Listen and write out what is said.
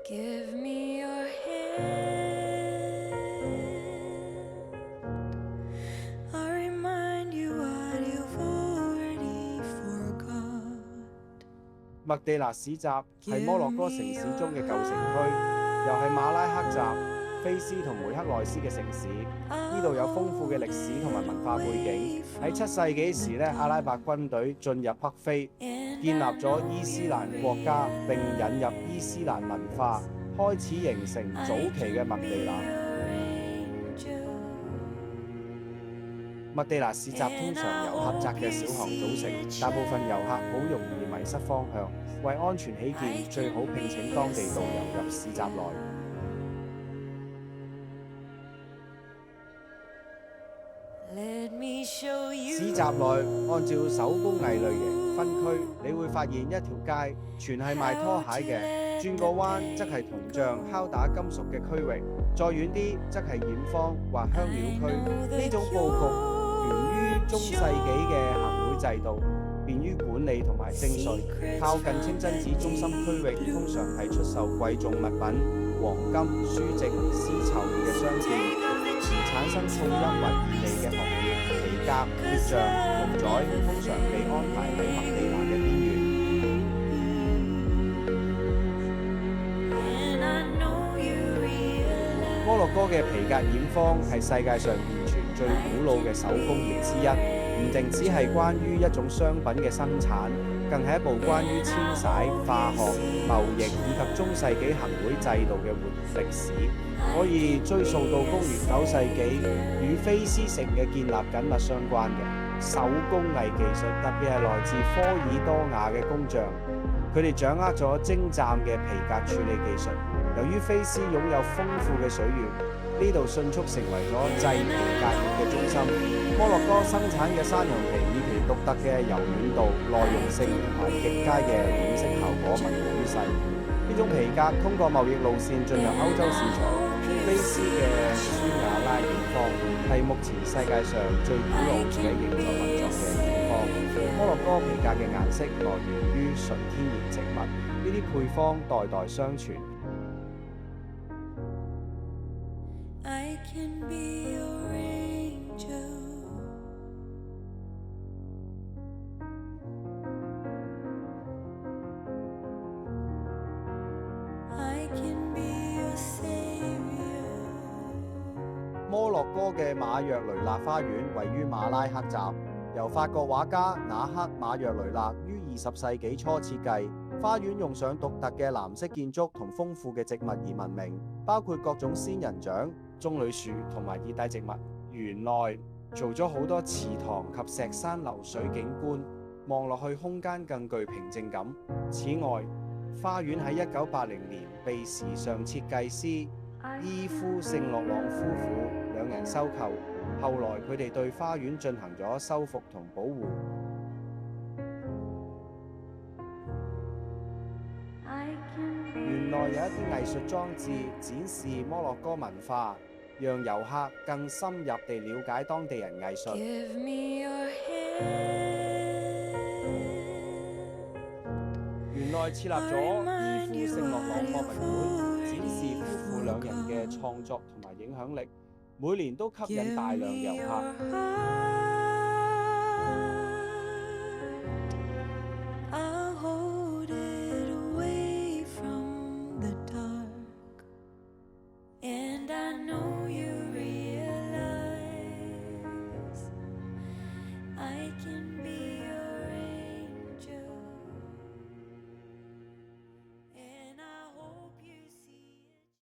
Give me your hand. I'll remind you what you've already forgot. 麥地那市集係摩洛哥城市中嘅舊城區，又係馬拉克集、菲斯同梅克內斯嘅城市。呢度有豐富嘅歷史同埋文化背景。喺7世紀時咧，阿拉伯軍隊進入北非，建立咗伊斯蘭國家，並引入伊斯蘭文化，開始形成早期嘅麥地那。麥地那市集通常由狹窄嘅小巷組成，大部分遊客好容易迷失方向。為安全起見，最好聘請當地導遊入市集內。市集內按照手工藝類型分區，你會發現一條街全係賣拖鞋嘅，轉個彎則係銅匠敲打金屬嘅區域，再遠啲則係染坊或香料區。呢種佈局源於中世紀嘅行會制度，便於管理同埋徵稅。靠近清真寺中心區域通常係出售貴重物品、黃金、書籍、絲綢嘅商店，而產生噪音或異味嘅行業，皮革、鐵匠、木材通常被安排喺麥地那嘅邊緣。摩洛哥嘅皮革染坊係世界上現存最古老嘅手工業之一，唔淨只係關於一種商品嘅生產，更係一部關於遷徙、化學、貿易以及中世紀行會制度嘅活歷史，可以追溯到公元9世紀，與菲斯城嘅建立緊密相關嘅手工藝技術，特別係來自科爾多瓦嘅工匠，佢哋掌握咗精湛嘅皮革處理技術。由於菲斯擁有豐富嘅水源，呢度迅速成為咗製皮革業嘅中心。摩洛哥生產嘅山羊皮以其獨特嘅柔軟度、耐用性同埋極佳嘅染色效果聞名於世。呢種皮革通過貿易路線進入歐洲市場。菲斯嘅舒雅拉染坊係目前世界上最古老且仍在運作嘅染坊。摩洛哥皮革嘅顏色來源於純天然植物，呢啲配方代代相傳。I can be your angel. I can be your savior. 摩洛哥嘅馬約雷納花園位於馬拉克集，由法國畫家那克馬約雷納於20世紀初設計。花園用上獨特嘅藍色建築同豐富嘅植物而聞名，包括各種仙人掌、棕櫚樹同埋熱帶植物。園內做咗好多池塘及石山流水景觀，望落去空間更具平靜感。此外，花園喺1980年被時尚設計師伊夫聖洛朗夫婦兩人收購，後來佢哋對花園進行咗修復同保護。園內有一啲藝術裝置展示摩洛哥文化，讓遊客更深入地了解當地人藝術。Give me your hand. 園內設立咗伊夫聖洛朗博物館，展示夫婦兩人嘅創作同埋影響力，每年都吸引大量遊客。I can